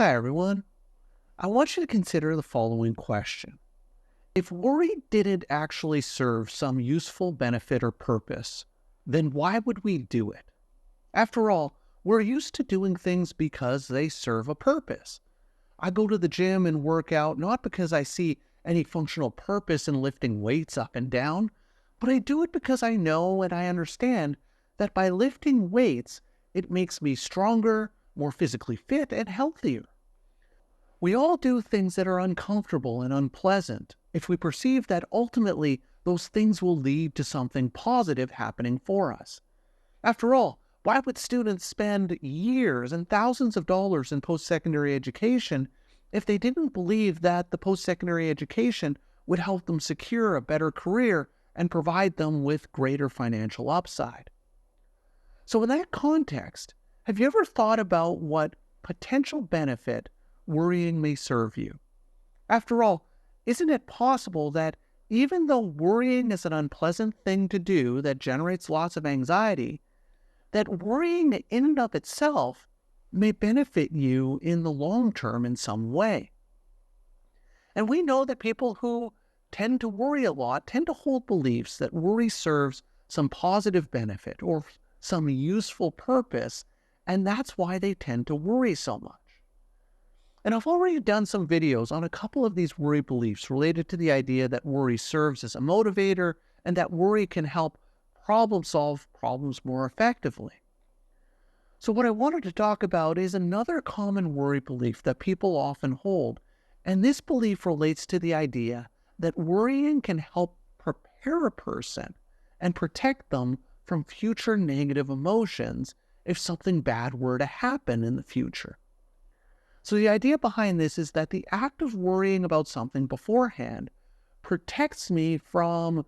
Hi, everyone. I want you to consider the following question. If worry didn't actually serve some useful benefit or purpose, then why would we do it? After all, we're used to doing things because they serve a purpose. I go to the gym and work out not because I see any functional purpose in lifting weights up and down, but I do it because I know and I understand that by lifting weights, it makes me stronger, more physically fit, and healthier. We all do things that are uncomfortable and unpleasant if we perceive that ultimately those things will lead to something positive happening for us. After all, why would students spend years and thousands of dollars in post-secondary education if they didn't believe that the post-secondary education would help them secure a better career and provide them with greater financial upside? So in that context, have you ever thought about what potential benefit worrying may serve you? After all, isn't it possible that even though worrying is an unpleasant thing to do that generates lots of anxiety, that worrying in and of itself may benefit you in the long term in some way? And we know that people who tend to worry a lot tend to hold beliefs that worry serves some positive benefit or some useful purpose, and that's why they tend to worry so much. And I've already done some videos on a couple of these worry beliefs related to the idea that worry serves as a motivator and that worry can help problem solve problems more effectively. So what I wanted to talk about is another common worry belief that people often hold, and this belief relates to the idea that worrying can help prepare a person and protect them from future negative emotions if something bad were to happen in the future. So the idea behind this is that the act of worrying about something beforehand protects me from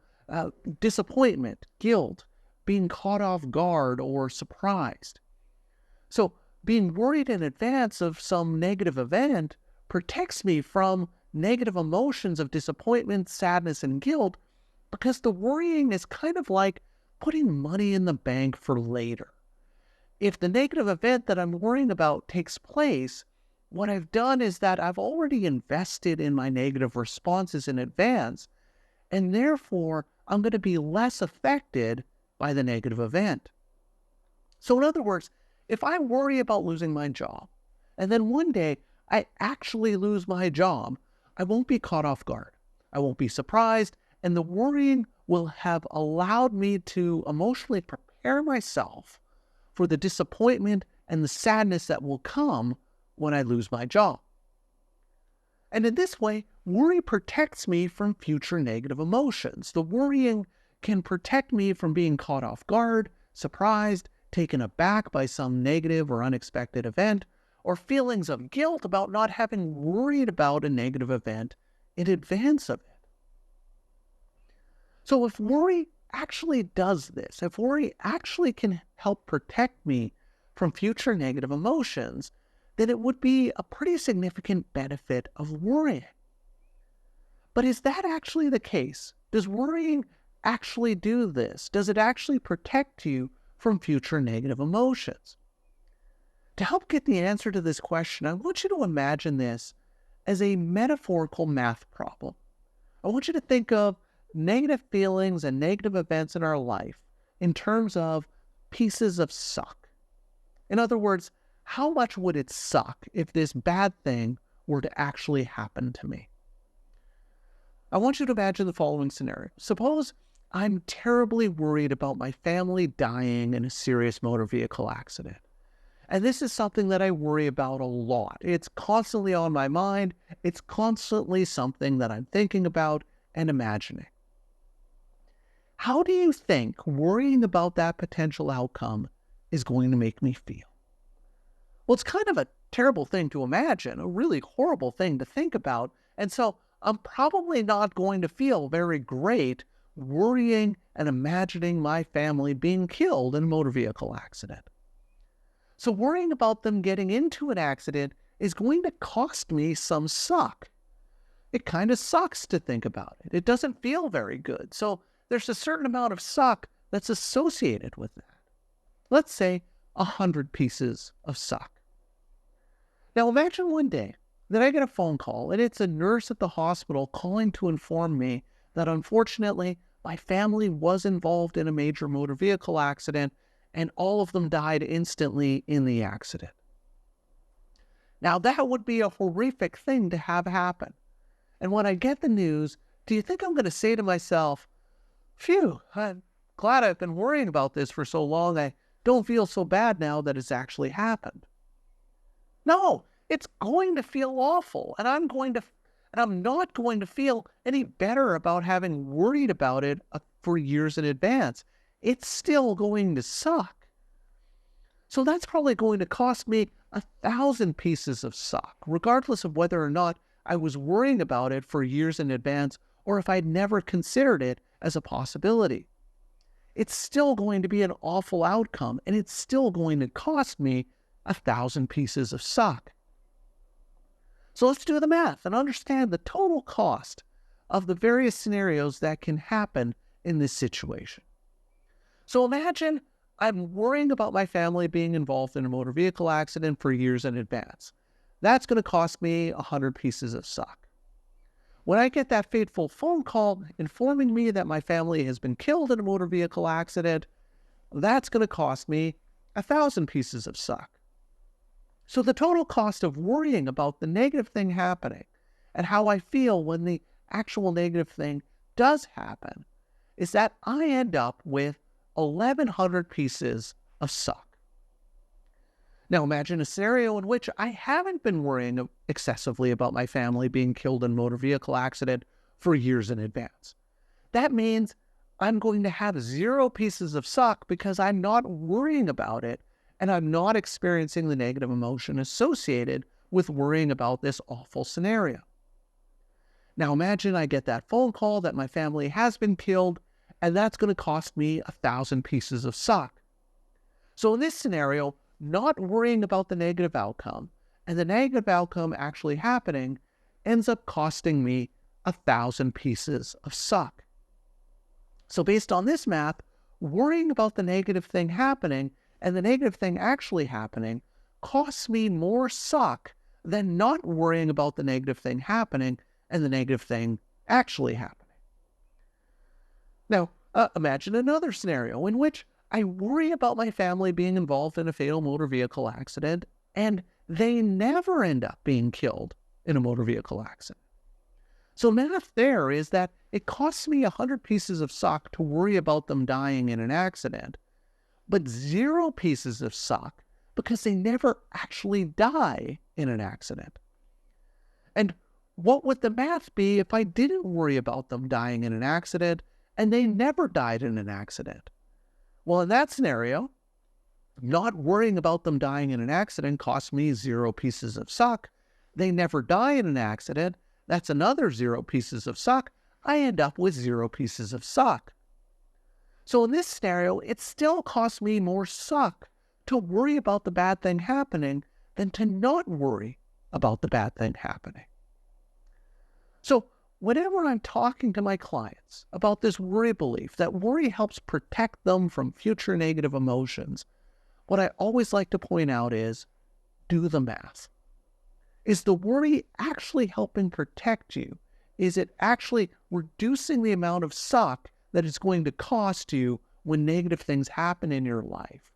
disappointment, guilt, being caught off guard, or surprised. So being worried in advance of some negative event protects me from negative emotions of disappointment, sadness, and guilt because the worrying is kind of like putting money in the bank for later. If the negative event that I'm worrying about takes place, what I've done is that I've already invested in my negative responses in advance, and therefore I'm going to be less affected by the negative event. So in other words, if I worry about losing my job, and then one day I actually lose my job, I won't be caught off guard. I won't be surprised, and the worrying will have allowed me to emotionally prepare myself for the disappointment and the sadness that will come when I lose my job. And in this way, worry protects me from future negative emotions. The worrying can protect me from being caught off guard, surprised, taken aback by some negative or unexpected event, or feelings of guilt about not having worried about a negative event in advance of it. So if worry actually does this, if worry actually can help protect me from future negative emotions, then it would be a pretty significant benefit of worrying. But is that actually the case? Does worrying actually do this? Does it actually protect you from future negative emotions? To help get the answer to this question, I want you to imagine this as a metaphorical math problem. I want you to think of negative feelings and negative events in our life in terms of pieces of suck. In other words, how much would it suck if this bad thing were to actually happen to me? I want you to imagine the following scenario. Suppose I'm terribly worried about my family dying in a serious motor vehicle accident. And this is something that I worry about a lot. It's constantly on my mind. It's constantly something that I'm thinking about and imagining. How do you think worrying about that potential outcome is going to make me feel? Well, it's kind of a terrible thing to imagine, a really horrible thing to think about, and so I'm probably not going to feel very great worrying and imagining my family being killed in a motor vehicle accident. So worrying about them getting into an accident is going to cost me some suck. It kind of sucks to think about it. It doesn't feel very good. So there's a certain amount of suck that's associated with that. Let's say 100 pieces of suck. Now imagine one day that I get a phone call and it's a nurse at the hospital calling to inform me that unfortunately my family was involved in a major motor vehicle accident and all of them died instantly in the accident. Now that would be a horrific thing to have happen. And when I get the news, do you think I'm going to say to myself, phew, I'm glad I've been worrying about this for so long. I don't feel so bad now that it's actually happened. No, it's going to feel awful, and I'm not going to feel any better about having worried about it for years in advance. It's still going to suck. So that's probably going to cost me 1,000 pieces of suck, regardless of whether or not I was worrying about it for years in advance or if I'd never considered it as a possibility. It's still going to be an awful outcome, and it's still going to cost me 1,000 pieces of suck. So let's do the math and understand the total cost of the various scenarios that can happen in this situation. So imagine I'm worrying about my family being involved in a motor vehicle accident for years in advance. That's going to cost me 100 pieces of suck. When I get that fateful phone call informing me that my family has been killed in a motor vehicle accident, that's going to cost me 1,000 pieces of suck. So the total cost of worrying about the negative thing happening and how I feel when the actual negative thing does happen is that I end up with 1,100 pieces of suck. Now imagine a scenario in which I haven't been worrying excessively about my family being killed in a motor vehicle accident for years in advance. That means I'm going to have 0 pieces of suck because I'm not worrying about it and I'm not experiencing the negative emotion associated with worrying about this awful scenario. Now imagine I get that phone call that my family has been killed, and that's going to cost me 1,000 pieces of suck. So in this scenario, not worrying about the negative outcome and the negative outcome actually happening ends up costing me 1,000 pieces of suck. So based on this math, worrying about the negative thing happening and the negative thing actually happening costs me more suck than not worrying about the negative thing happening and the negative thing actually happening. Now, imagine another scenario in which I worry about my family being involved in a fatal motor vehicle accident and they never end up being killed in a motor vehicle accident. So math there is that it costs me 100 pieces of suck to worry about them dying in an accident, but 0 pieces of suck because they never actually die in an accident. And what would the math be if I didn't worry about them dying in an accident and they never died in an accident? Well, in that scenario, not worrying about them dying in an accident costs me 0 pieces of suck. They never die in an accident. That's another 0 pieces of suck. I end up with 0 pieces of suck. So in this scenario, it still costs me more suck to worry about the bad thing happening than to not worry about the bad thing happening. So whenever I'm talking to my clients about this worry belief, that worry helps protect them from future negative emotions, what I always like to point out is, do the math. Is the worry actually helping protect you? Is it actually reducing the amount of suck that it's going to cost you when negative things happen in your life?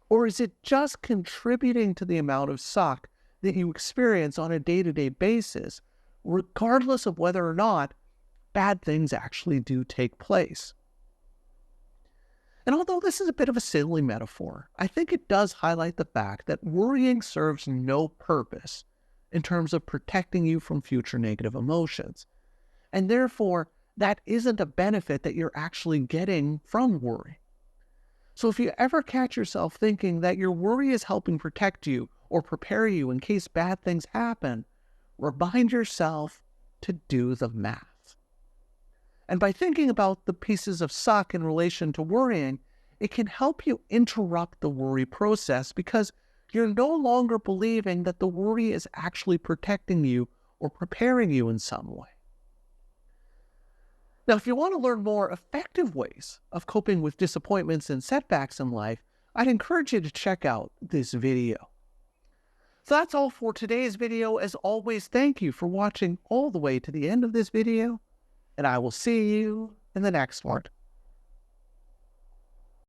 Or is it just contributing to the amount of suck that you experience on a day-to-day basis, regardless of whether or not bad things actually do take place? And although this is a bit of a silly metaphor, I think it does highlight the fact that worrying serves no purpose in terms of protecting you from future negative emotions. And therefore, that isn't a benefit that you're actually getting from worry. So if you ever catch yourself thinking that your worry is helping protect you or prepare you in case bad things happen, remind yourself to do the math. And by thinking about the pieces of suck in relation to worrying, it can help you interrupt the worry process because you're no longer believing that the worry is actually protecting you or preparing you in some way. Now, if you want to learn more effective ways of coping with disappointments and setbacks in life, I'd encourage you to check out this video. So that's all for today's video. As always, thank you for watching all the way to the end of this video, and I will see you in the next one.